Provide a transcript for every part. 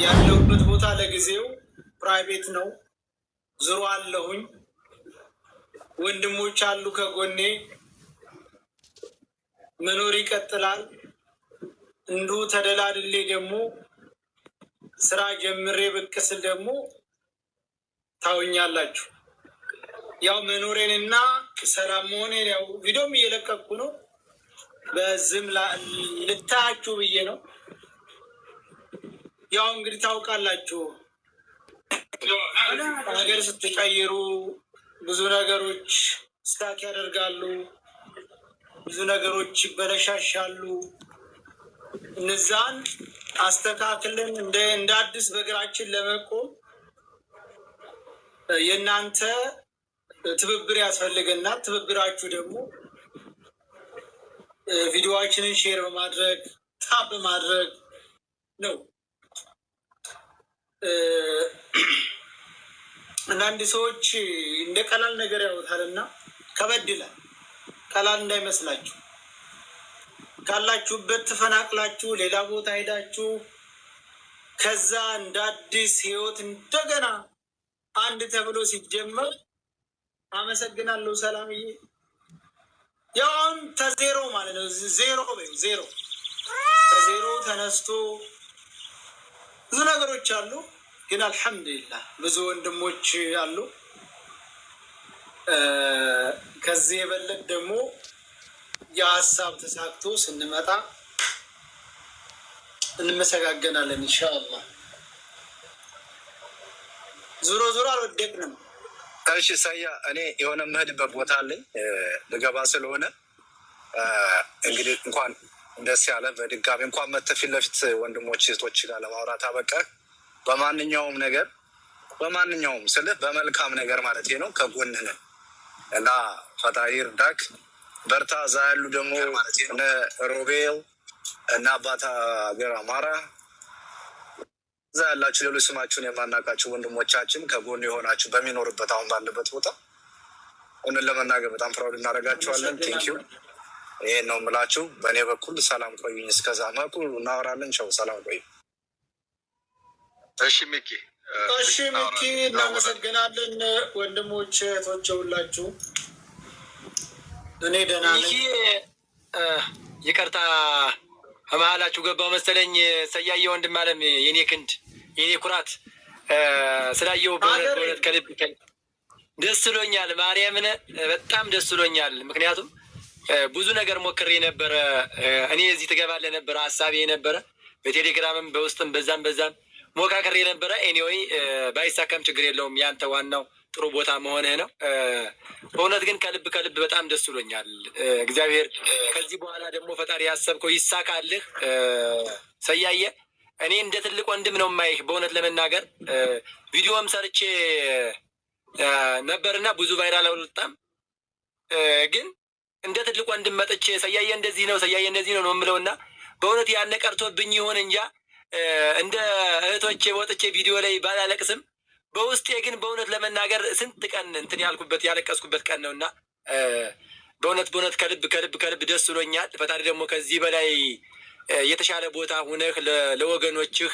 ያለሁበት ቦታ ለጊዜው ፕራይቬት ነው። ዙሮ አለሁኝ። ወንድሞች አሉ ከጎኔ። መኖር ይቀጥላል። እንዱ ተደላድሌ ደግሞ ስራ ጀምሬ ብቅ ስል ደግሞ ታውኛላችሁ። ያው መኖሬንና ሰላም መሆኔን ያው ቪዲዮም እየለቀኩ ነው። በዝም ልታያችሁ ብዬ ነው። ያው እንግዲህ ታውቃላችሁ ሀገር ስትቀይሩ ብዙ ነገሮች ስታክ ያደርጋሉ፣ ብዙ ነገሮች ይበለሻሻሉ። እነዛን አስተካክለን እንደ አዲስ በእግራችን ለመቆም የእናንተ ትብብር ያስፈልገናል። ትብብራችሁ ደግሞ ቪዲዮዋችንን ሼር በማድረግ ታብ በማድረግ ነው። አንዳንድ ሰዎች እንደ ቀላል ነገር ያወታልና ከበድ ይላል። ቀላል እንዳይመስላችሁ። ካላችሁበት ተፈናቅላችሁ ሌላ ቦታ ሄዳችሁ ከዛ እንደ አዲስ ህይወት እንደገና አንድ ተብሎ ሲጀመር አመሰግናለሁ ሰላምዬ። ያው አሁን ተዜሮ ማለት ነው። ዜሮ ከዜሮ ተነስቶ ብዙ ነገሮች አሉ። ግን አልሐምዱሊላህ ብዙ ወንድሞች አሉ። ከዚህ የበለጠ ደግሞ የሀሳብ ተሳክቶ ስንመጣ እንመሰጋገናለን ኢንሻአላህ። ዙሮ አልወደቅንም። እሺ ሳያ፣ እኔ የሆነ መሄድበት ቦታ አለኝ ልገባ ስለሆነ እንግዲህ እንኳን ደስ ያለ በድጋሚ እንኳን መተህ ፊት ለፊት ወንድሞች እህቶች ጋር ለማውራት አበቃህ። በማንኛውም ስልህ በመልካም ነገር ማለት ነው ከጎንህ ነን እና ፈጣሪ እርዳክ፣ በርታ። እዛ ያሉ ደግሞ እነ ሮቤል እና አባታ ሀገር አማራ እዛ ያላችሁ ሌሎች ስማችሁን የማናውቃችሁ ወንድሞቻችን ከጎን የሆናችሁ በሚኖርበት አሁን ባለበት ቦታ እውነት ለመናገር በጣም ፍራውድ እናደርጋችኋለን። ቴንኪዩ። ይሄን ነው የምላችሁ። በእኔ በኩል ሰላም ቆዩኝ። እስከዛ መኩ እናወራለን። ቸው ሰላም ቆዩ። እሺ ሚኪ፣ እናመሰግናለን ወንድሞች እህቶች ሁላችሁ። እኔ ደህና ነኝ። ይቅርታ ከመሀላችሁ ገባው መሰለኝ። ሰያየ ወንድም አለም የኔ ክንድ የኔ ኩራት ስላየው በእውነት ከልብ ደስ ብሎኛል። ማርያምን በጣም ደስ ብሎኛል። ምክንያቱም ብዙ ነገር ሞክሬ ነበረ። እኔ እዚህ ትገባለህ ነበረ ሀሳቤ ነበረ። በቴሌግራምም በውስጥም በዛም ሞካከሬ ነበረ። ኤኒዌይ ባይሳካም ችግር የለውም። ያንተ ዋናው ጥሩ ቦታ መሆንህ ነው። በእውነት ግን ከልብ በጣም ደስ ብሎኛል። እግዚአብሔር ከዚህ በኋላ ደግሞ ፈጣሪ ያሰብከው ይሳካልህ። ሰያየ እኔ እንደ ትልቅ ወንድም ነው የማይህ። በእውነት ለመናገር ቪዲዮም ሰርቼ ነበርና ብዙ ቫይራል አልወጣም። ግን እንደ ትልቅ ወንድም መጥቼ ሰያየ እንደዚህ ነው ነው የምለውና በእውነት ያነ ቀርቶብኝ ይሆን እንጃ እንደ እህቶቼ ወጥቼ ቪዲዮ ላይ ባላለቅስም በውስጤ ግን በእውነት ለመናገር ስንት ቀን እንትን ያለቀስኩበት ቀን ነውና በእውነት ከልብ ደስ ብሎኛል። ፈጣሪ ደግሞ ከዚህ በላይ የተሻለ ቦታ ሁነህ ለወገኖችህ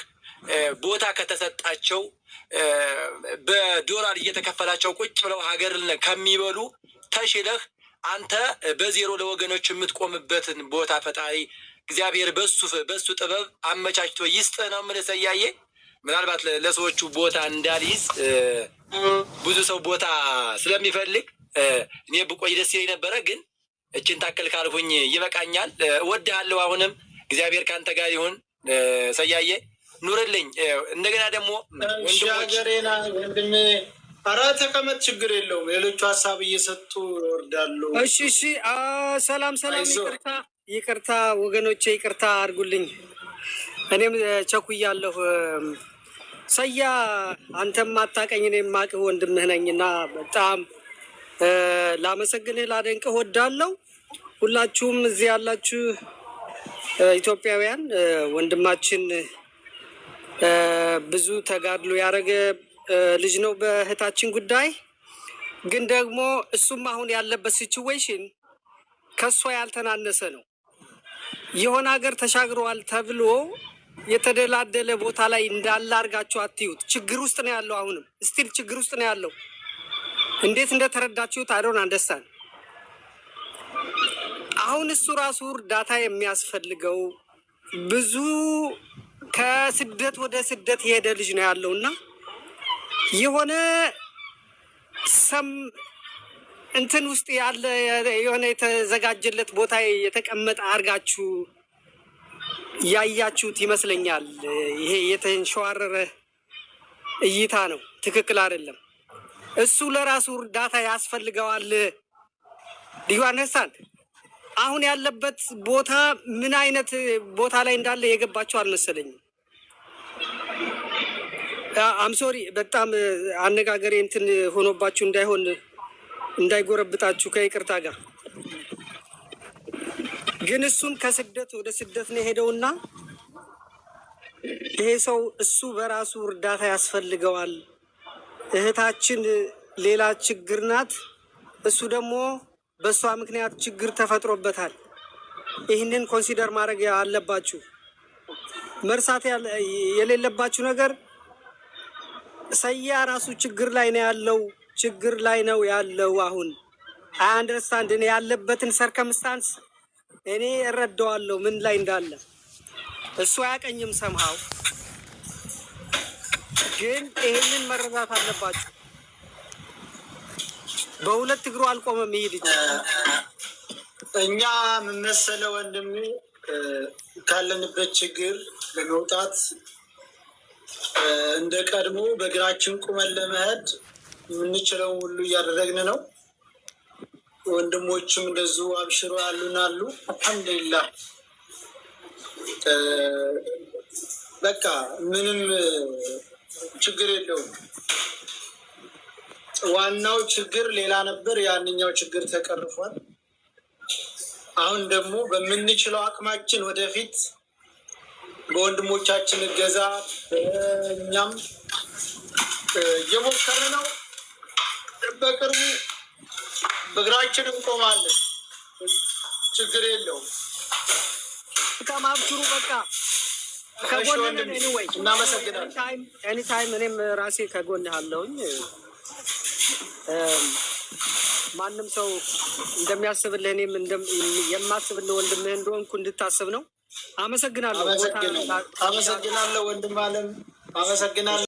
ቦታ ከተሰጣቸው በዶላር እየተከፈላቸው ቁጭ ብለው ሀገር ከሚበሉ ተሽለህ አንተ በዜሮ ለወገኖች የምትቆምበትን ቦታ ፈጣሪ እግዚአብሔር በሱ ጥበብ አመቻችቶ ይስጥህ ነው የምልህ ሰያዬ። ምናልባት ለሰዎቹ ቦታ እንዳልይዝ ብዙ ሰው ቦታ ስለሚፈልግ እኔ ብቆይ ደስ ይለኝ ነበረ። ግን እችን ታክል ካልሁኝ ይበቃኛል። እወድሃለሁ። አሁንም እግዚአብሔር ከአንተ ጋር ይሁን ሰያዬ፣ ኑርልኝ። እንደገና ደግሞ ወንድሞችና ወንድሜ ኧረ ተቀመጥ፣ ችግር የለውም። ሌሎቹ ሀሳብ እየሰጡ ይወርዳሉ። እሺ ሰላም። ይቅርታ ወገኖቼ፣ ይቅርታ አድርጉልኝ። እኔም ቸኩያለሁ። ሰያ አንተም አታውቀኝ፣ እኔ የማውቅህ ወንድምህ ነኝና በጣም ላመሰግንህ ላደንቅህ ወዳለሁ። ሁላችሁም እዚህ ያላችሁ ኢትዮጵያውያን ወንድማችን ብዙ ተጋድሎ ያደረገ ልጅ ነው በእህታችን ጉዳይ። ግን ደግሞ እሱም አሁን ያለበት ሲቹዌሽን ከእሷ ያልተናነሰ ነው። የሆነ ሀገር ተሻግረዋል ተብሎ የተደላደለ ቦታ ላይ እንዳለ አድርጋችሁ አትዩት። ችግር ውስጥ ነው ያለው። አሁንም ስቲል ችግር ውስጥ ነው ያለው። እንዴት እንደተረዳችሁት አይዶን አንደርስታንድ። አሁን እሱ ራሱ እርዳታ የሚያስፈልገው ብዙ ከስደት ወደ ስደት የሄደ ልጅ ነው ያለው እና የሆነ ሰም እንትን ውስጥ ያለ የሆነ የተዘጋጀለት ቦታ የተቀመጠ አድርጋችሁ ያያችሁት ይመስለኛል። ይሄ የተንሸዋረረ እይታ ነው፣ ትክክል አይደለም። እሱ ለራሱ እርዳታ ያስፈልገዋል። ዲዋነሳን አሁን ያለበት ቦታ ምን አይነት ቦታ ላይ እንዳለ የገባችሁ አልመሰለኝም። አምሶሪ በጣም አነጋገሬ እንትን ሆኖባችሁ እንዳይሆን እንዳይጎረብጣችሁ ከይቅርታ ጋር ግን እሱም ከስደት ወደ ስደት ነው የሄደውና ይሄ ሰው እሱ በራሱ እርዳታ ያስፈልገዋል። እህታችን ሌላ ችግር ናት፣ እሱ ደግሞ በእሷ ምክንያት ችግር ተፈጥሮበታል። ይህንን ኮንሲደር ማድረግ አለባችሁ። መርሳት የሌለባችሁ ነገር ሰያ ራሱ ችግር ላይ ነው ያለው። አሁን አንደርስታንድ እኔ ያለበትን ሰርከምስታንስ እኔ እረዳዋለሁ ምን ላይ እንዳለ። እሱ አያቀኝም ሰምሃው፣ ግን ይሄንን መረዳት አለባችሁ። በሁለት እግሩ አልቆመም ይሄ ልጅ። እኛ ምን መሰለህ ወንድሜ፣ ካለንበት ችግር ለመውጣት እንደ ቀድሞ በእግራችን ቁመን ለመሄድ የምንችለውን ሁሉ እያደረግን ነው። ወንድሞችም እንደዚሁ አብሽሮ ያሉን አሉ። አልሐምዱሊላህ በቃ ምንም ችግር የለውም። ዋናው ችግር ሌላ ነበር፣ ያንኛው ችግር ተቀርፏል። አሁን ደግሞ በምንችለው አቅማችን ወደፊት በወንድሞቻችን እገዛ እኛም እየሞከርን ነው። በቅርቡ በእግራችን እንቆማለን። ችግር የለውም። ከማብሽሩ በቃ ከጎን ኤኒዌይ እናመሰግናለን። ኤኒታይም እኔም ራሴ ከጎንህ አለሁኝ። ማንም ሰው እንደሚያስብልህ እኔም የማስብልህ ወንድምህ እንደሆንኩ እንድታስብ ነው። አመሰግናለሁ። አመሰግናለሁ ወንድም አለም፣ አመሰግናለሁ።